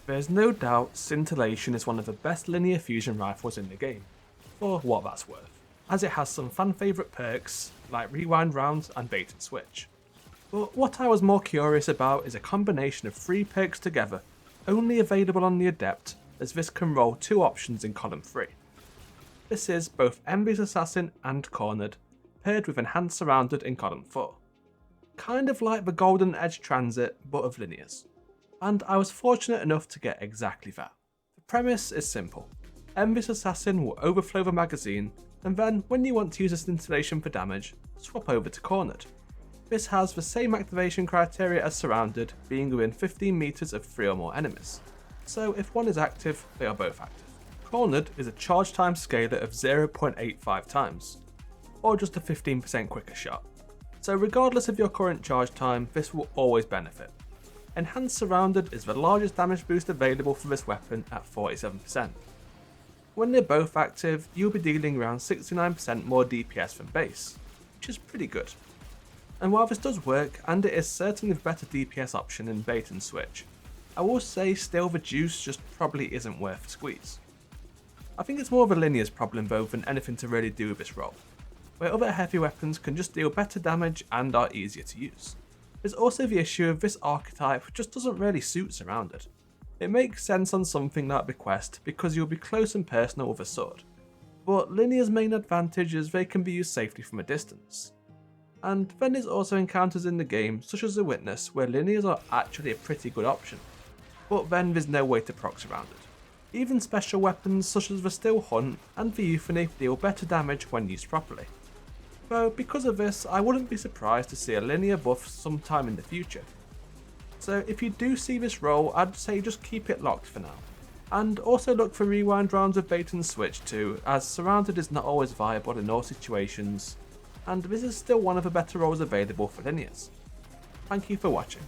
There's no doubt Scintillation is one of the best linear fusion rifles in the game, for what that's worth, as it has some fan favourite perks like rewind rounds and bait and switch. But what I was more curious about is a combination of 3 perks together, only available on the Adept, as this can roll 2 options in column 3. This is both Envious Assassin and Cornered, paired with Enhanced Surrounded in column 4. Kind of like the Golden Edge Transit, but of linears. And I was fortunate enough to get exactly that. The premise is simple. Envious Assassin will overflow the magazine, and then when you want to use a Scintillation for damage, swap over to Cornered. This has the same activation criteria as Surrounded, being within 15 meters of 3 or more enemies. So if one is active, they are both active. Cornered is a charge time scaler of 0.85 times, or just a 15% quicker shot. So regardless of your current charge time, this will always benefit. Enhanced Surrounded is the largest damage boost available for this weapon at 47%. When they're both active, you'll be dealing around 69% more DPS than base, which is pretty good. And while this does work, and it is certainly the better DPS option in bait and switch, I will say still the juice just probably isn't worth the squeeze. I think it's more of a linears problem though than anything to really do with this role, where other heavy weapons can just deal better damage and are easier to use. There's also the issue of this archetype just doesn't really suit Surrounded. It makes sense on something like Bequest because you'll be close and personal with a sword, but linear's main advantage is they can be used safely from a distance. And then there's also encounters in the game such as the Witness where linears are actually a pretty good option, but then there's no way to proc Surrounded. Even special weapons such as the Still Hunt and the Euphony deal better damage when used properly. Though because of this, I wouldn't be surprised to see a linear buff sometime in the future. So if you do see this role, I'd say just keep it locked for now. And also look for rewind rounds of bait and switch too, as Surrounded is not always viable in all situations, and this is still one of the better roles available for linears. Thank you for watching.